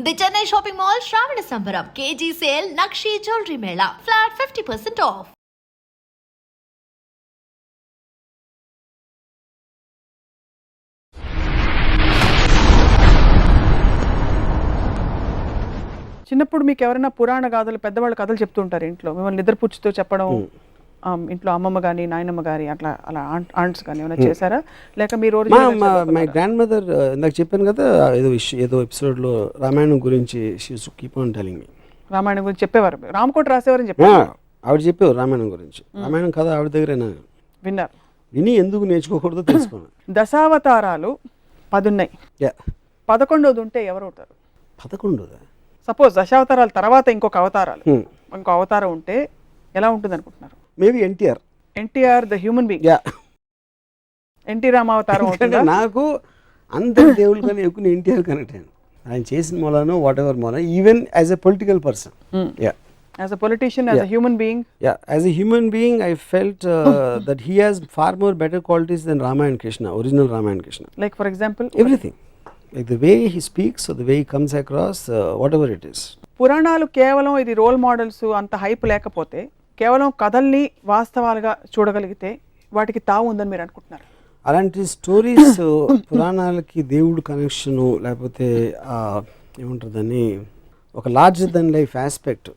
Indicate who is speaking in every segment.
Speaker 1: The Chennai Shopping Mall Shravana Sambaram KG Sale Nakshi Jewelry Mela Flat 50% off.
Speaker 2: చిన్నప్పుడు మీకు ఎవరైనా పురాణ గాథలు పెద్దవాళ్ళు కథలు చెప్తుంటారు ఇంట్లో మిమ్మల్ని నిద్రపుచ్చుతో చెప్పడం ఇంట్లో అమ్మమ్మ కానీ నాయనమ్మ గారి అట్లా అలా ఆంట్స్ కానీ ఏమైనా చేశారా లేక మీరు
Speaker 3: మై గ్రాండ్ మదర్ ఇందాక చెప్పాను కదా ఏదో ఎపిసోడ్లో రామాయణం గురించి keep on telling me.
Speaker 2: Ramayanam గురించి చెప్పేవారు, రామకోట రాసేవారని చెప్పారు.
Speaker 3: ఆవిడ చెప్పేవారు రామాయణం గురించి. రామాయణం కథ ఆవిడ దగ్గర
Speaker 2: విన్నారు.
Speaker 3: విని ఎందుకు నేర్చుకోకూడదో తెలుసుకున్నాను.
Speaker 2: దశావతారాలు 10 ఉన్నాయి. 11వది ఉంటే ఎవరు అవుతారు?
Speaker 3: 11దా?
Speaker 2: సపోజ్ దశావతారాల తర్వాత ఇంకొక అవతారం ఉంటే ఎలా ఉంటుంది అనుకుంటున్నారు?
Speaker 3: Maybe NTR
Speaker 2: the human being. NT రామావతారం అవుతుందా?
Speaker 3: నాకు అందరి దేవుళ్ళ కన్నా ఎక్కువ ఎన్టీఆర్ కనెక్ట్ అయ్యాను. ఆయన చేసిన మూలానో వాట్ ఎవర్ మూల, even as a political person.
Speaker 2: As a politician, as a human being?
Speaker 3: Yeah, as a human being, I felt that he has far more better qualities than Rama and Krishna, original Rama and Krishna.
Speaker 2: Like for example?
Speaker 3: Everything. Like the way he speaks or the way he comes across, whatever it is.
Speaker 2: పురాణాలు కేవలం ఇది role models అంత hype లేకపోతే కేవలం కథల్ని వాస్తవాలుగా చూడగలిగితే వాటికి తావు ఉందని మీరు అనుకుంటున్నారు?
Speaker 3: అలాంటి స్టోరీస్ పురాణాలకి దేవుడు కనెక్షను లేకపోతే ఏమంటారు దాన్ని, ఒక లార్జర్ దెన్ లైఫ్ ఆస్పెక్ట్,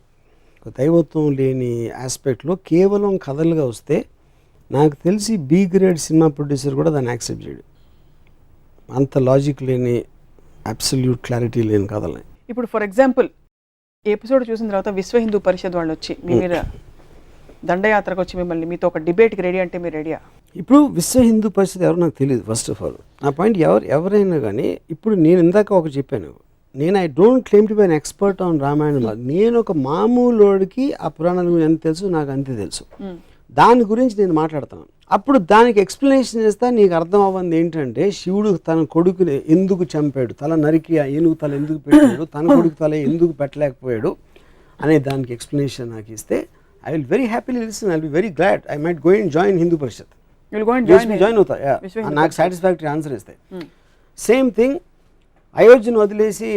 Speaker 3: ఒక దైవత్వం లేని ఆస్పెక్ట్లో కేవలం కథలుగా వస్తే నాకు తెలిసి బి గ్రేడ్ సినిమా ప్రొడ్యూసర్ కూడా దాన్ని యాక్సెప్ట్ చేయడు. అంత లాజిక్ లేని అబ్సల్యూట్ క్లారిటీ లేని కథలని.
Speaker 2: ఇప్పుడు ఫర్ ఎగ్జాంపుల్ ఎపిసోడ్ చూసిన తర్వాత విశ్వ హిందూ పరిషత్ వాళ్ళు వచ్చి మీ మీద దండయాత్రకు వచ్చి మిమ్మల్ని మీతో ఒక డిబేట్కి రెడీ అంటే మీరు రెడీయా?
Speaker 3: ఇప్పుడు విశ్వ హిందూ పరిషత్ ఎవరు నాకు తెలియదు. ఫస్ట్ ఆఫ్ ఆల్ నా పాయింట్ ఎవరైనా కానీ, ఇప్పుడు నేను ఇందాక ఒక చెప్పాను, నేను I don't claim to be an expert on Ramayanam. నేను ఒక మామూలుడికి ఆ పురాణాల గురించి ఎంత తెలుసు నాకు అంతే తెలుసు. దాని గురించి నేను మాట్లాడతాను. అప్పుడు దానికి ఎక్స్ప్లెనేషన్ చేస్తా. నీకు అర్థం అవ్వంది ఏంటంటే, శివుడు తన కొడుకుని ఎందుకు చంపాడు, తల నరికి ఏనుగు తల ఎందుకు పెట్టాడు, తన కొడుకు తల ఎందుకు పెట్టలేకపోయాడు అనే దానికి ఎక్స్ప్లెనేషన్ నాకు ఇస్తే I will very happily listen. I will be very glad. I might go and join Hindu Parishad. Join అవుతా. నాకు సాటిస్ఫాక్టరీ ఆన్సర్ ఇస్తాయి. సేమ్ థింగ్, అయోధ్యను వదిలేసి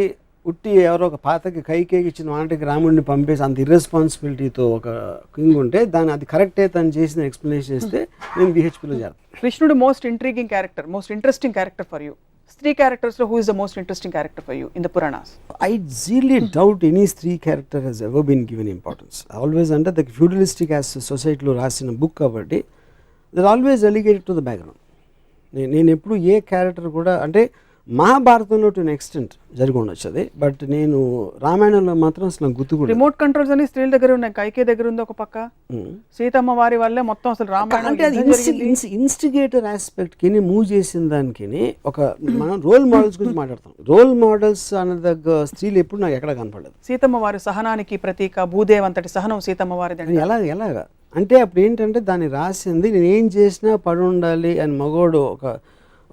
Speaker 3: ఉట్టి ఎవరో ఒక పాతకి కైకేకి ఇచ్చిన వాటికి రాముడిని పంపేసి అంత ఇర్రెస్పాన్సిబిలిటీతో ఒక కింగ్ ఉంటే దాన్ని అది కరెక్టే తను చేసిన ఎక్స్ప్లెనేషన్ ఇస్తే నేను బిహెచ్పిలో చేస్తాను.
Speaker 2: కృష్ణుడు most intriguing character, most interesting character for you. స్త్రీ క్యారెక్టర్స్లో who is the most interesting character for you in the Puranas?
Speaker 3: I really doubt any స్త్రీ character has ever been given importance. Always under the feudalistic as సొసైటీలో రాసిన book కాబట్టి they're always relegated to the background. నేను ఎప్పుడు ఏ character కూడా, అంటే మహాభారతంలో to extent జరిగి ఉండొచ్చు అది, బట్ నేను రామాయణంలో మాత్రం అసలు గుర్తుకు.
Speaker 2: రిమోట్ కంట్రోల్స్ అని స్త్రీల దగ్గర ఉన్నాయి, కైకే దగ్గర ఉంది ఒక పక్క, సీతమ్మ వారి వల్లే మొత్తం అసలు రామాయణం.
Speaker 3: అంటే అది ఇన్స్టిగేటర్ ఆస్పెక్ట్కి మూవ్ చేసిన దానికి ఒక మనం రోల్ మోడల్స్ గురించి మాట్లాడతాం. రోల్ మోడల్స్ అనే దగ్గర స్త్రీలు ఎప్పుడు నాకు ఎక్కడ కనపడలేదు.
Speaker 2: సీతమ్మ వారి సహనానికి ప్రతీక, భూదేవ్ అంతటి సహనం సీతమ్మ వారిది.
Speaker 3: ఎలాగా అంటే అప్పుడు ఏంటంటే దాన్ని రాసింది నేను ఏం చేసినా పడి ఉండాలి అని మగోడు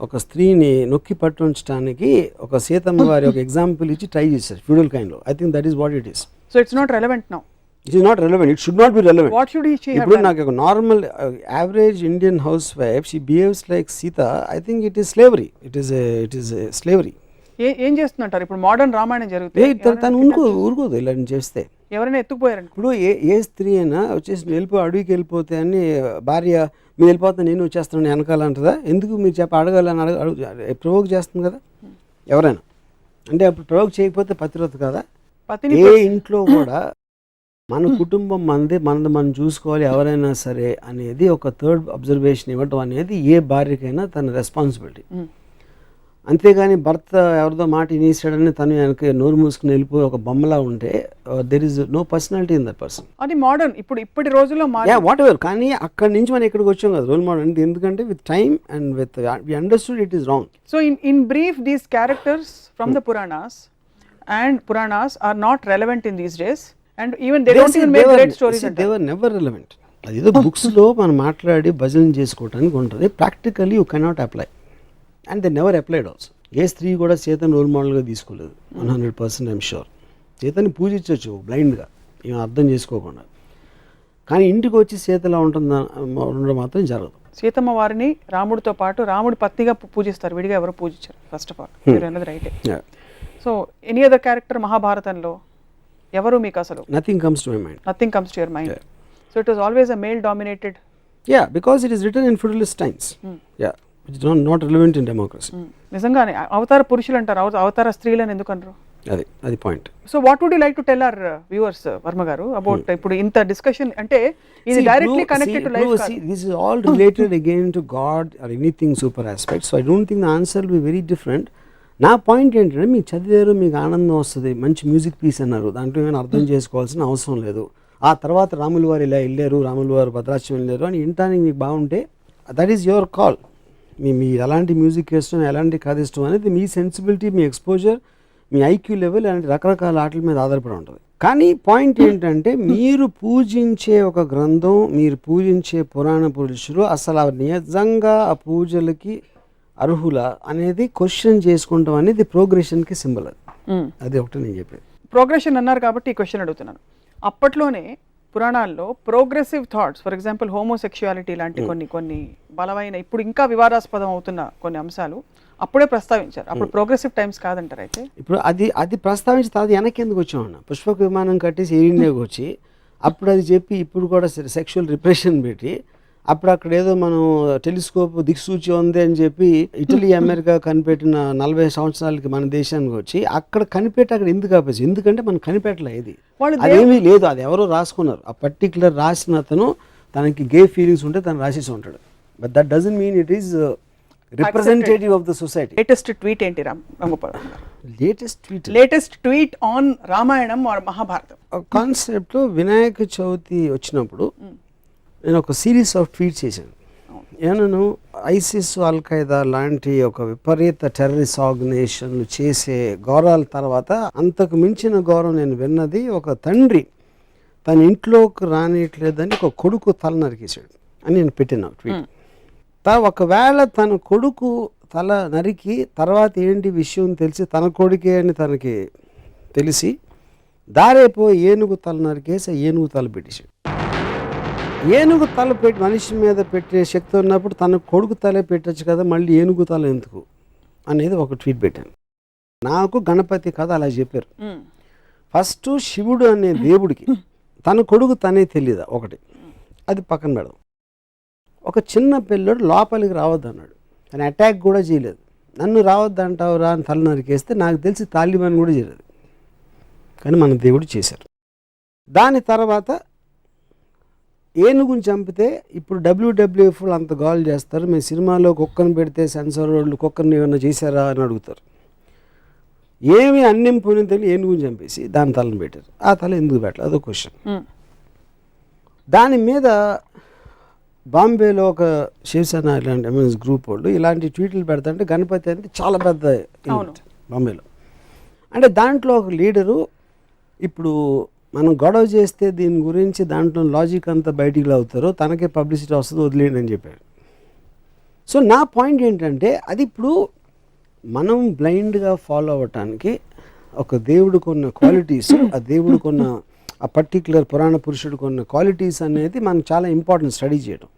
Speaker 3: ఒక స్త్రీని నొక్కి పట్టించడానికి ఒక సీతమ్మ వారి ఒక ఎగ్జాంపుల్ ఇచ్చి ట్రై చేశారు ఫ్యూడల్ కైండ్ లో. I think that is what it is.
Speaker 2: So it's not relevant now.
Speaker 3: It is not relevant. It should not be relevant.
Speaker 2: What should she have?
Speaker 3: ఇప్పుడు నాకు ఒక normal average Indian house wife she behaves like Sita. I think it is slavery. It is slavery.
Speaker 2: ఏం చేస్తున్నట్టు ఇప్పుడు modern Ramayanam జరుగుతుంది,
Speaker 3: తను ఊరుకోదు ఇలా చేస్తే.
Speaker 2: ఎవరైనా ఎత్తుకుపోయారు.
Speaker 3: ఇప్పుడు ఏ స్త్రీ అయినా వచ్చేసి అడవికి వెళ్ళిపోతే అని భార్య మీరు వెళ్ళిపోతే నేను వచ్చేస్తాను వెనకాలంటదా? ఎందుకు మీరు అడగాలని ప్రవోక్ చేస్తుంది కదా ఎవరైనా. అంటే అప్పుడు ప్రవోక్ చేయకపోతే పతివ్రత కదా. ఏ ఇంట్లో కూడా మన కుటుంబం మనది మనం చూసుకోవాలి ఎవరైనా సరే అనేది ఒక థర్డ్ అబ్జర్వేషన్ ఇవ్వటం అనేది ఏ భార్యకైనా తన రెస్పాన్సిబిలిటీ. అంతేగాని భర్త ఎవరిదో మాట ఇనేసాడని తను వెనక నోరు మూసుకుని వెళ్ళిపోయి ఒక బొమ్మలా ఉంటే there is no personality in that person.
Speaker 2: అది మోడర్న్ ఇప్పటి రోజుల్లో
Speaker 3: వాట్ ఎవర్. కానీ అక్కడి నుంచి మనం ఇక్కడికి వచ్చాం కదా రోల్ మోడల్. ఎందుకంటే with time and with we understood it is wrong.
Speaker 2: So in brief these characters from the Puranas are not relevant in these days and even they don't even make great stories.
Speaker 3: They were never relevant. అదేదో books లో మనం మాట్లాడి భజన చేసుకోవడానికి ఉంటుంది. Practically you cannot apply and they never applied also. ఏ స్త్రీ కూడా సీతను రోల్ మోడల్గా తీసుకోలేదు. 100% ఐఎమ్ షూర్. సీతని పూజించవచ్చు బ్లైండ్గా, ఏం అర్థం చేసుకోకుండా. కానీ ఇంటికి వచ్చి సీతలా ఉండడం మాత్రం జరగదు.
Speaker 2: సీతమ్మ వారిని రాముడితో పాటు రాముడి పత్నిగా పూజిస్తారు, విడిగా ఎవరు పూజించారు. ఫస్ట్ ఆఫ్ ఆల్ మీరు అన్నది రైటే. సో ఎనీ అదర్ క్యారెక్టర్ మహాభారతంలో ఎవరు మీకు అసలు
Speaker 3: nothing comes to my mind.
Speaker 2: Nothing comes to your mind. So it was always a male dominated.
Speaker 3: Yeah, because it is written in feudalist times. Yeah, which is not relevant in democracy.
Speaker 2: నిజంగానే అవతార పురుషులు అంటారు, అవతార స్త్రీలను ఎందుకు అనరు?
Speaker 3: అది point.
Speaker 2: So what would you like to tell our viewers Varma garu about ఇప్పుడు ఇంత డిస్కషన్ అంటే ఇది directly connected to life.
Speaker 3: See, this is all related again to God or anything super aspect. So I don't think the answer will be very different. నా point ఏంటంటే మీకు చదివారు, మీకు ఆనందం వస్తుంది, మంచి మ్యూజిక్ పీస్ అన్నారు, దాంట్లో ఏమైనా అర్థం చేసుకోవాల్సిన అవసరం లేదు. ఆ తర్వాత రాములు వారు ఇలా వెళ్ళారు, రాములు వారు భద్రాచలం వెళ్ళారు అని వినటానికి మీకు బాగుంటే దట్ ఈస్ యువర్ కాల్. మీ ఎలాంటి మ్యూజిక్ ఇష్టం, ఎలాంటి కథ ఇష్టం అనేది మీ సెన్సిబిలిటీ, మీ ఎక్స్పోజర్, మీ ఐక్యూ లెవెల్ అలాంటి రకరకాల ఆటల మీద ఆధారపడి ఉంటుంది. కానీ పాయింట్ ఏంటంటే మీరు పూజించే ఒక గ్రంథం, మీరు పూజించే పురాణ పురుషులు అసలు నిజంగా ఆ పూజలకి అర్హుల అనేది క్వశ్చన్ చేసుకుంటాం అనేది ప్రోగ్రెషన్కి సింబల్. అది ఒకటి నేను చెప్పేది.
Speaker 2: ప్రోగ్రెషన్ అన్నారు కాబట్టి ఈ క్వశ్చన్ అడుగుతున్నాను. అప్పట్లోనే పురాణాల్లో progressive thoughts, for example homosexuality లాంటి కొన్ని బలమైన ఇప్పుడు ఇంకా వివాదాస్పదం అవుతున్న కొన్ని అంశాలు అప్పుడే ప్రస్తావించారు. అప్పుడు ప్రోగ్రెసివ్ టైమ్స్ కాదంటారు. అయితే
Speaker 3: ఇప్పుడు అది ప్రస్తావించి తర్వాత వెనక్కి ఎందుకు వచ్చామన్నా, పుష్పక విమానం కట్టేసి ఎయిరిండియాకి వచ్చి అప్పుడు అది చెప్పి ఇప్పుడు కూడా సెక్షువల్ రిప్రెషన్ పెట్టి అప్పుడు అక్కడ ఏదో మనం టెలిస్కోప్ దిక్సూచి ఉంది అని చెప్పి ఇటలీ అమెరికా కనిపెట్టిన 40 సంవత్సరాలకి మన దేశానికి వచ్చి అక్కడ కనిపెట్టి అక్కడ ఎందుకు ఆపేసి, ఎందుకంటే మనం కనిపెట్టలే, ఇది అదేమీ లేదు, అది ఎవరో రాసుకున్నారు. ఆ పర్టికులర్ రాసిన అతను తనకి గే ఫీలింగ్స్ ఉంటే తను రాసేసి ఉంటాడు. But that doesn't mean it is representative of the society.
Speaker 2: Latest tweet ఏంటి latest tweet on Ramayanam or Mahabharatam
Speaker 3: కాన్సెప్ట్లో వినాయక చవితి వచ్చినప్పుడు నేను ఒక సిరీస్ ఆఫ్ ట్వీట్స్ చేశాను. ఏమన్నాను, ఐసిస్, అల్ ఖైదా లాంటి ఒక విపరీత టెర్రరిస్ట్ ఆర్గనైజేషన్లు చేసే ఘోరాల తర్వాత అంతకు మించిన ఘోరం నేను విన్నది, ఒక తండ్రి తన ఇంట్లోకి రానియట్లేదని ఒక కొడుకు తల నరికేశాడు అని నేను పెట్టిన ట్వీట్. ఒకవేళ తన కొడుకు తల నరికి తర్వాత ఏంటి విషయం తెలిసి తన కొడుకే అని తనకి తెలిసి దారేపో ఏనుగు తల నరికేసి ఏనుగు తల పెట్టేశాడు. ఏనుగు తల పెట్టి మనిషి మీద పెట్టే శక్తి ఉన్నప్పుడు తన కొడుకు తలే పెట్టచ్చు కదా, మళ్ళీ ఏనుగు తల ఎందుకు అనేది ఒక ట్వీట్ పెట్టాను. నాకు గణపతి కథ అలా చెప్పారు. ఫస్ట్ శివుడు అనే దేవుడికి తన కొడుకు తనే తెలియదా ఒకటి, అది పక్కన పెడదాం. ఒక చిన్న పిల్లడు లోపలికి రావద్దు అన్నాడు, కానీ అటాక్ కూడా చేయలేదు. నన్ను రావద్దు అంటావురా అని తల నరికేస్తే నాకు తెలిసి తాలిబాన్ కూడా చేయలేదు, కానీ మన దేవుడు చేశారు. దాని తర్వాత ఏనుగుని చంపితే ఇప్పుడు WWF అంత గోల్ చేస్తారు, మేము సినిమాలో కుక్కను పెడితే సెన్సార్ వాళ్ళు కుక్కర్ని ఏమన్నా చేశారా అని అడుగుతారు. ఏమి అన్నం పోయిన తెలియ ఏనుగుని చంపేసి దాని తలను పెట్టారు. ఆ తల ఎందుకు పెట్టాలి, అదో క్వశ్చన్. దాని మీద బాంబేలో ఒక శివసేన ఇలాంటి ఎంఎస్ గ్రూప్ వాళ్ళు ఇలాంటి ట్వీట్లు పెడతాంటే గణపతి అనేది చాలా పెద్ద బాంబేలో. అంటే దాంట్లో ఒక లీడరు ఇప్పుడు మనం గొడవ చేస్తే దీని గురించి దాంట్లో లాజిక్ అంతా బయటికి లాగుతారో తనకే పబ్లిసిటీ వస్తుంది, వదిలేయండి అని చెప్పాడు. సో నా పాయింట్ ఏంటంటే అది ఇప్పుడు మనం బ్లైండ్గా ఫాలో అవ్వటానికి ఒక దేవుడికి ఉన్న క్వాలిటీస్, ఆ దేవుడికి ఉన్న ఆ పర్టిక్యులర్ పురాణ పురుషుడికి ఉన్న క్వాలిటీస్ అనేది మనకు చాలా ఇంపార్టెంట్ స్టడీ చేయడం.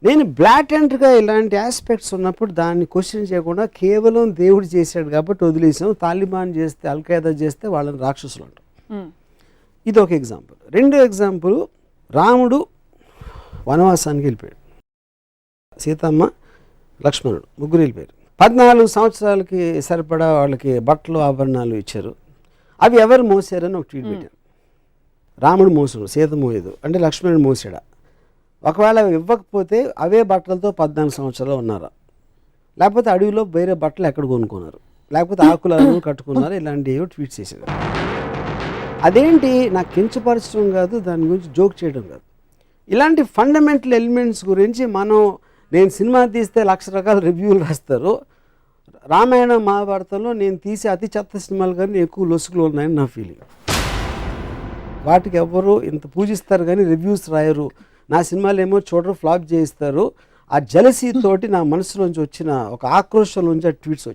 Speaker 3: నేను బ్లాటెంట్గా ఇలాంటి ఆస్పెక్ట్స్ ఉన్నప్పుడు దాన్ని క్వశ్చన్ చేయకుండా కేవలం దేవుడు చేశాడు కాబట్టి వదిలేసాం, తాలిబాన్ చేస్తే, అల్ ఖైదా చేస్తే వాళ్ళని రాక్షసులు అంటాం. ఇది ఒక ఎగ్జాంపుల్. రెండో ఎగ్జాంపుల్, రాముడు వనవాసానికి వెళ్ళిపోయాడు, సీతమ్మ, లక్ష్మణుడు ముగ్గురు వెళ్ళిపోయారు. 14 సంవత్సరాలకి సరిపడా వాళ్ళకి బట్టలు ఆభరణాలు ఇచ్చారు. అవి ఎవరు మోసారని ఒక ట్వీట్ పెట్టారు. రాముడు మోసాడు, సీత మోయదు అంటే లక్ష్మణుడు మోసాడా? ఒకవేళ ఇవ్వకపోతే అవే బట్టలతో 14 సంవత్సరాలు ఉన్నారా? లేకపోతే అడవిలో వేరే బట్టలు ఎక్కడ కొనుక్కున్నారు? లేకపోతే ఆకులను కట్టుకున్నారు? ఇలాంటివి ట్వీట్ చేశారు. అదేంటి, నాకు కించపరచడం కాదు, దాని గురించి జోక్ చేయడం కాదు. ఇలాంటి ఫండమెంటల్ ఎలిమెంట్స్ గురించి నేను సినిమా తీస్తే 1,00,000 రకాల రివ్యూలు రాస్తారు. రామాయణ మహాభారతంలో నేను తీసే అతి చెత్త సినిమాలు కానీ ఎక్కువ లొసుగులు ఉన్నాయని నా ఫీలింగ్. వాటికి ఎవరు ఇంత పూజిస్తారు కానీ రివ్యూస్ రాయరు. నా సినిమాలు ఏమో చూడరు, ఫ్లాప్ చేయిస్తారు. ఆ జలసీ తోటి నా మనసులోంచి వచ్చిన ఒక ఆక్రోషం నుంచి ఆ ట్వీట్స్ వచ్చాయి.